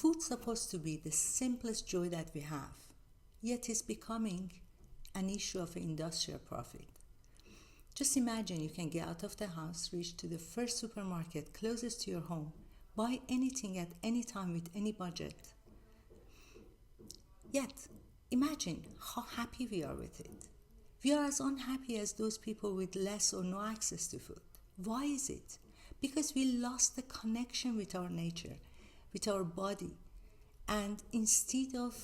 Food's supposed to be the simplest joy that we have, yet it's becoming an issue of industrial profit. Just imagine you can get out of the house, reach to the first supermarket closest to your home, buy anything at any time with any budget. Yet, imagine how happy we are with it. We are as unhappy as those people with less or no access to food. Why is it? Because we lost the connection with our nature, with our body, and instead of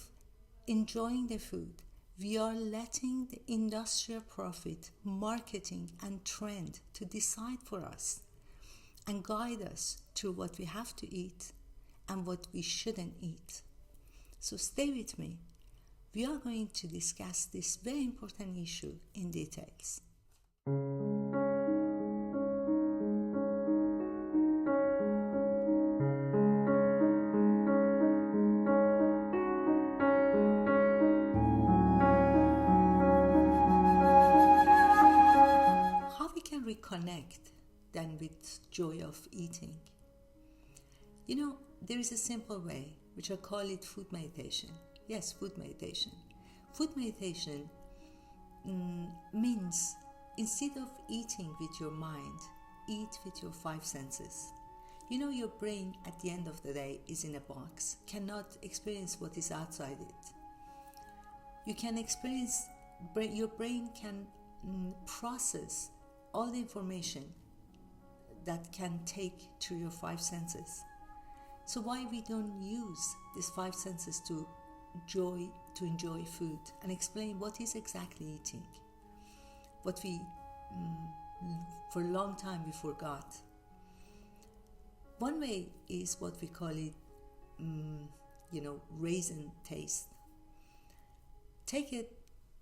enjoying the food, we are letting the industrial profit, marketing, and trend to decide for us and guide us through what we have to eat and what we shouldn't eat. So stay with me. We are going to discuss this very important issue in details. Reconnect than with joy of eating. There is a simple way, which I call it food meditation. Yes, food meditation. Food meditation means instead of eating with your mind, eat with your five senses. Your brain at the end of the day is in a box, cannot experience what is outside it. You can experience, your brain can process all the information that can take through your five senses. So why we don't use these five senses to enjoy food and explain what is exactly eating? What we, for a long time we forgot. One way is what we call it, raisin taste. Take it,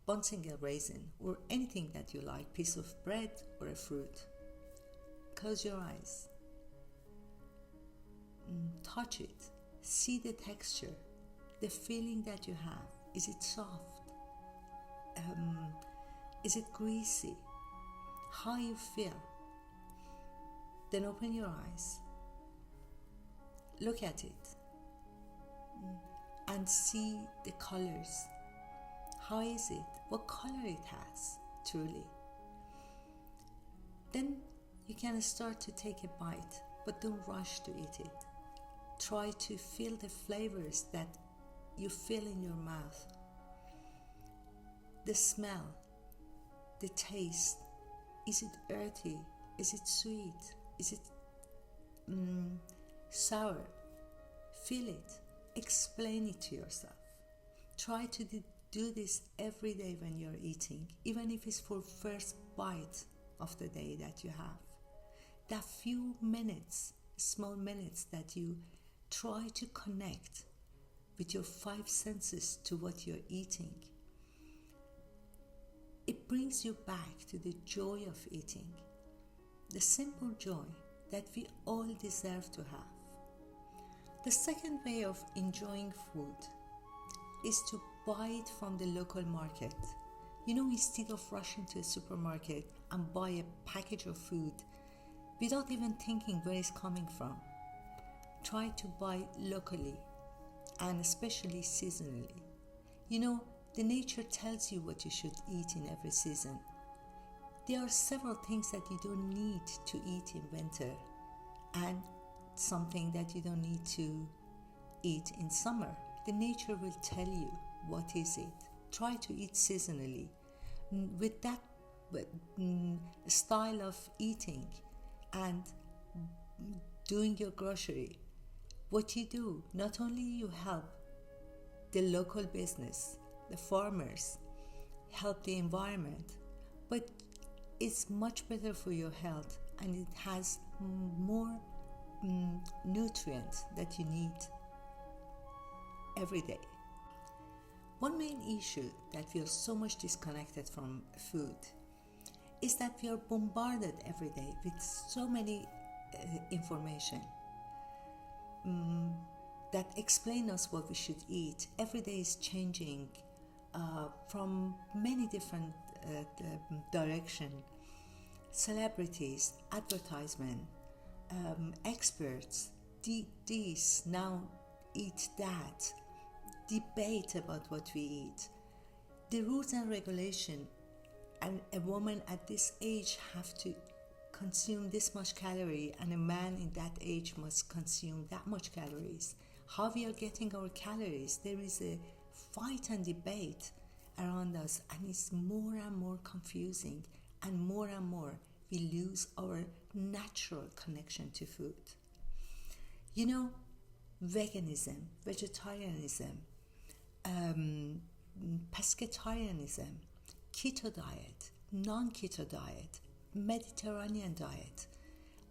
one single raisin or anything that you like, piece of bread or a fruit. Close your eyes. Touch it. See the texture, the feeling that you have. Is it soft? Is it greasy? How you feel? Then open your eyes. Look at it and see the colors. How is it? What color it has, truly. Then you can start to take a bite, but don't rush to eat it. Try to feel the flavors that you feel in your mouth. The smell, the taste. Is it earthy? Is it sweet? Is it sour? Feel it. Explain it to yourself. Try to do this every day when you're eating, even if it's for first bite of the day that you have. That few minutes, small minutes that you try to connect with your five senses to what you're eating, it brings you back to the joy of eating, the simple joy that we all deserve to have. The second way of enjoying food is to buy it from the local market. Instead of rushing to a supermarket and buy a package of food without even thinking where it's coming from, try to buy locally and especially seasonally. The nature tells you what you should eat in every season. There are several things that you don't need to eat in winter and something that you don't need to eat in summer. The nature will tell you what is it. Try to eat seasonally. With that style of eating and doing your grocery, what you do, not only you help the local business, the farmers, help the environment, but it's much better for your health and it has more nutrients that you need every day. One main issue that we are so much disconnected from food is that we are bombarded every day with so many information that explain us what we should eat. Every day is changing from many different direction. Celebrities, advertisement, experts, this now eat that, debate about what we eat, the rules and regulation, and a woman at this age have to consume this much calorie and a man in that age must consume that much calories. How we are getting our calories, there is a fight and debate around us, and it's more and more confusing, and more we lose our natural connection to food. Veganism, vegetarianism, pescatarianism, keto diet, non-keto diet, Mediterranean diet,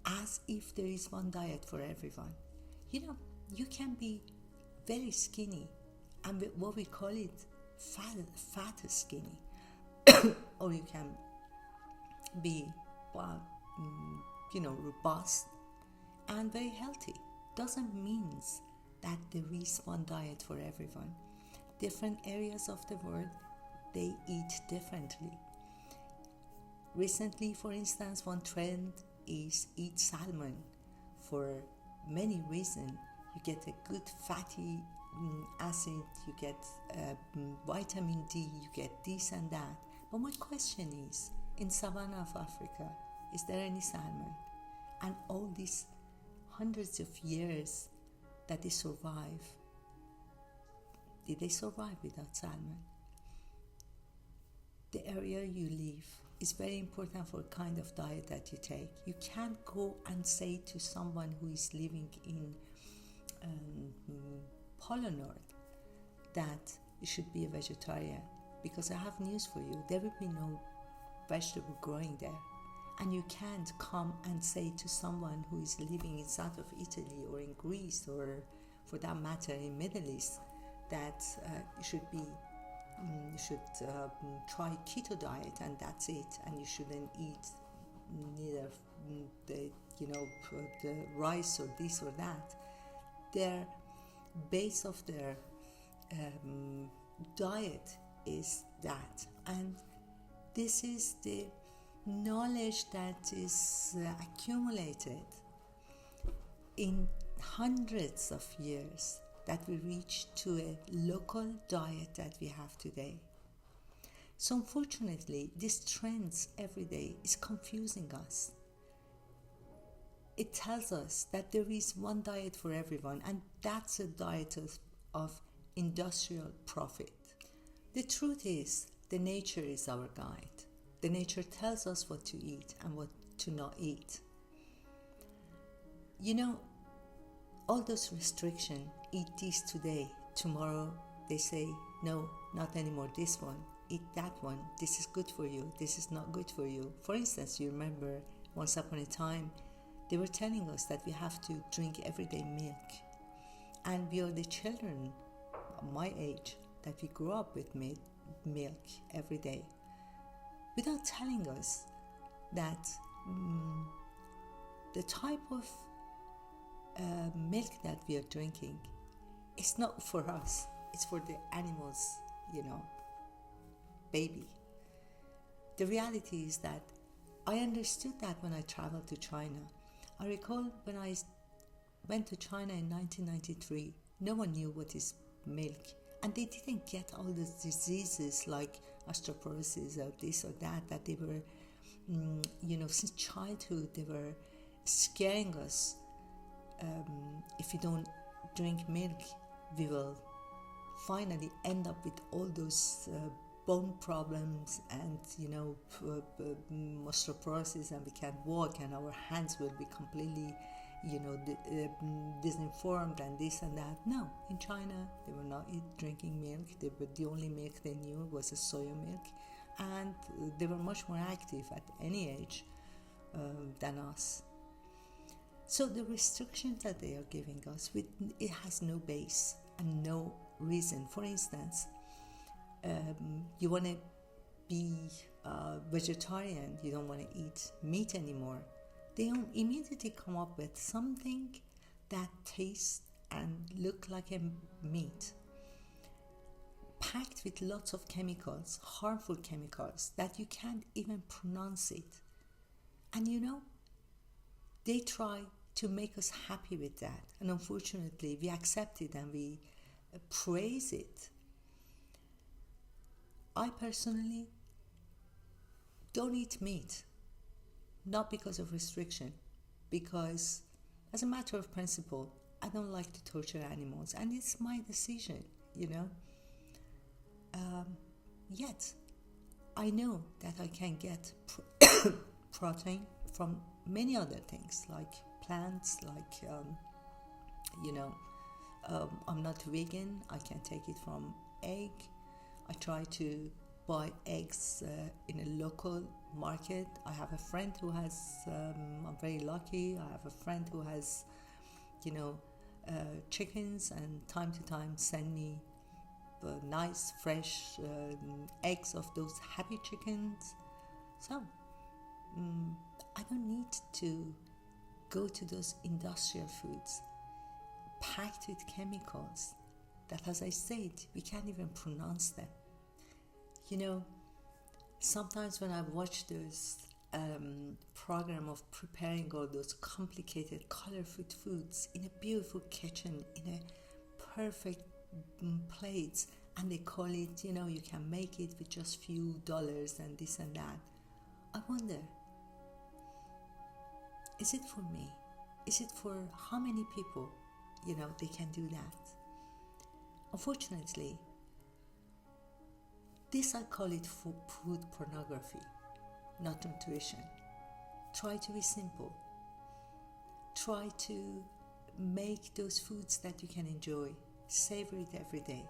as if there is one diet for everyone. You can be very skinny, and what we call it fat skinny, or you can be robust and very healthy. Doesn't mean that there is one diet for everyone. Different areas of the world, they eat differently. Recently, for instance, one trend is eat salmon. For many reasons, you get a good fatty acid, you get vitamin D, you get this and that. But my question is, in Savannah of Africa, is there any salmon? And all these hundreds of years that they survive, did they survive without salmon? The area you live is very important for the kind of diet that you take. You can't go and say to someone who is living in Polo North that you should be a vegetarian, because I have news for you, there will be no vegetable growing there. And you can't come and say to someone who is living in south of Italy or in Greece, or for that matter in Middle East, that you should try keto diet and that's it, and you shouldn't eat neither the rice or this or that. Their base of their diet is that, and this is the knowledge that is accumulated in hundreds of years, that we reach to a local diet that we have today. So unfortunately, these trends every day is confusing us. It tells us that there is one diet for everyone, and that's a diet of industrial profit. The truth is, the nature is our guide. The nature tells us what to eat and what to not eat. All those restrictions, eat this today, tomorrow they say, no, not anymore this one, eat that one, this is good for you, this is not good for you. For instance, you remember once upon a time, they were telling us that we have to drink everyday milk. And we are the children of my age that we grew up with milk every day, without telling us that the type of milk that we are drinking is not for us, it's for the animals, baby. The reality is that I understood that when I traveled to China. I recall when I went to China in 1993, no one knew what is milk, and they didn't get all these diseases like osteoporosis or this or that they were, since childhood they were scaring us. If you don't drink milk, we will finally end up with all those bone problems and osteoporosis, and we can't walk, and our hands will be completely disinformed and this and that. No, in China they were not drinking milk. The only milk they knew was a soya milk, and they were much more active at any age than us. So the restrictions that they are giving us, it has no base and no reason. For instance, you want to be vegetarian, you don't want to eat meat anymore. They immediately come up with something that tastes and look like a meat, packed with lots of chemicals, harmful chemicals that you can't even pronounce it. And they try to make us happy with that. And unfortunately, we accept it and we praise it. I personally don't eat meat, not because of restriction, because as a matter of principle, I don't like to torture animals, and it's my decision, you know. Yet, I know that I can get protein from many other things, like plants, like, I'm not vegan, I can take it from egg. I try to buy eggs in a local market. I have a friend who has, I'm very lucky, I have a friend who has, chickens, and time to time send me nice fresh eggs of those happy chickens. So I don't need to go to those industrial foods packed with chemicals that, as I said, we can't even pronounce them. Sometimes when I watch those program of preparing all those complicated, colorful foods in a beautiful kitchen, in a perfect plates, and they call it, you can make it with just few dollars and this and that, I wonder, is it for me? Is it for how many people, they can do that? Unfortunately, this I call it food pornography, not nutrition. Try to be simple. Try to make those foods that you can enjoy. Savor it every day.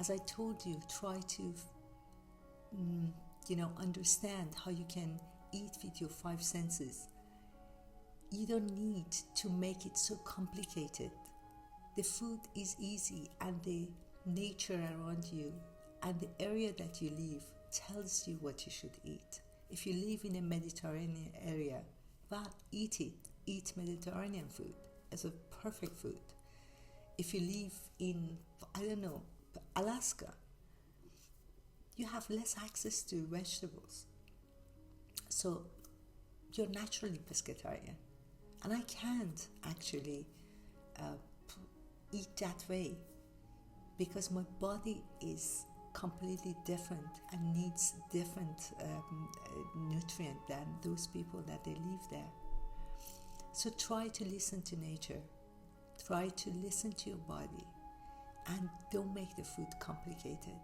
As I told you, try to, understand how you can eat with your five senses. You don't need to make it so complicated. The food is easy, and the nature around you and the area that you live tells you what you should eat. If you live in a Mediterranean area, well, eat it. Eat Mediterranean food as a perfect food. If you live in, Alaska, you have less access to vegetables. So you're naturally pescatarian. And I can't actually eat that way because my body is completely different and needs different nutrient than those people that they live there. So try to listen to nature. Try to listen to your body, and don't make the food complicated.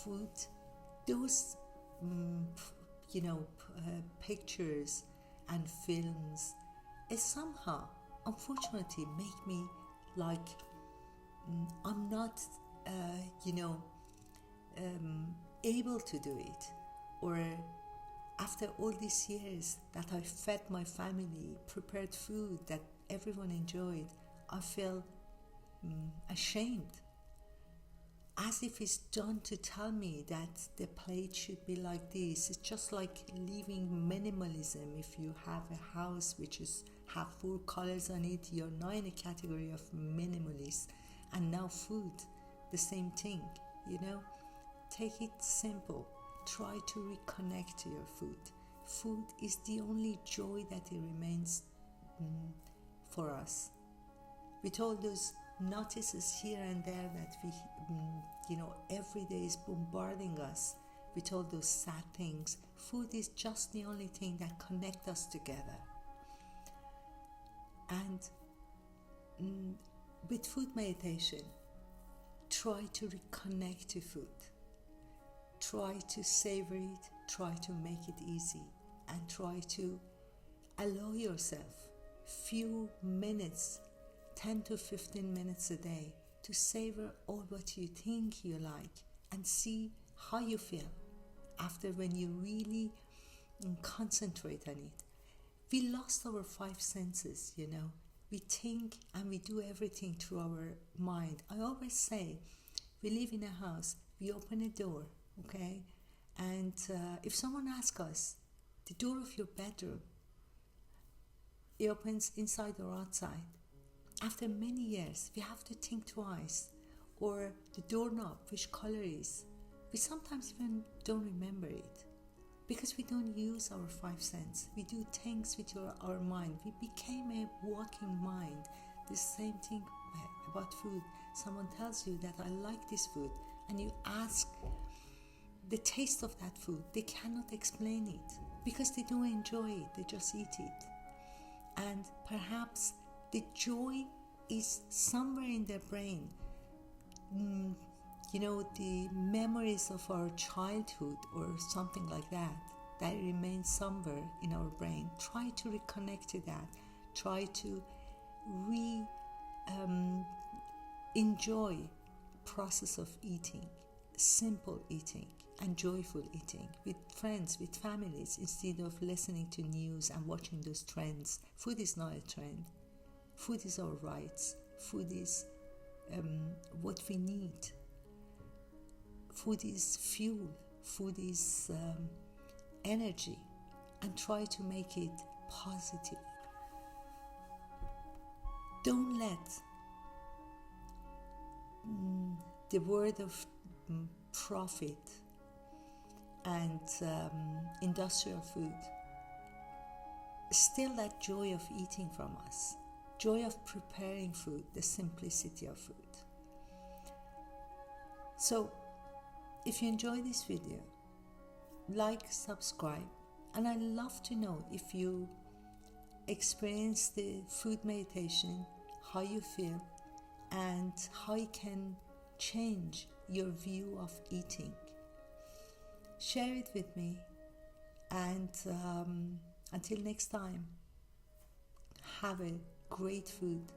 Food, those pictures and films, it somehow, unfortunately, make me like I'm not, able to do it. Or after all these years that I fed my family, prepared food that everyone enjoyed, I feel ashamed. As if it's done to tell me that the plate should be like this. It's just like living minimalism. If you have a house which have 4 colors on it, you're now in a category of minimalist. And now food, the same thing, Take it simple. Try to reconnect to your food. Food is the only joy that it remains for us. With all those notices here and there that we, every day is bombarding us with all those sad things, food is just the only thing that connects us together. And with food meditation, try to reconnect to food. Try to savor it, try to make it easy, and try to allow yourself few minutes, 10 to 15 minutes a day, to savor all what you think you like and see how you feel after when you really concentrate on it. We lost our 5 senses, We think and we do everything through our mind. I always say, we live in a house, we open a door, okay? And if someone asks us, the door of your bedroom, it opens inside or outside. After many years, we have to think twice. Or the doorknob, which color is. We sometimes even don't remember it. because we don't use our five senses. We do things with our mind. We became a walking mind. The same thing about food. Someone tells you that I like this food, and you ask the taste of that food. They cannot explain it because they don't enjoy it. They just eat it. And perhaps the joy is somewhere in their brain. The memories of our childhood or something like that remains somewhere in our brain. Try to reconnect to that. Try to enjoy process of eating, simple eating and joyful eating with friends, with families, instead of listening to news and watching those trends. Food is not a trend. Food is our rights. Food is what we need. Food is fuel. Food is energy. And try to make it positive. Don't let the word of profit and industrial food steal that joy of eating from us, joy of preparing food, the simplicity of food. So, if you enjoy this video, like, subscribe, and I'd love to know if you experience the food meditation, how you feel, and how it can change your view of eating. Share it with me, and until next time, have a great food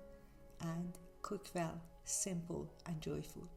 and cook well, simple and joyful.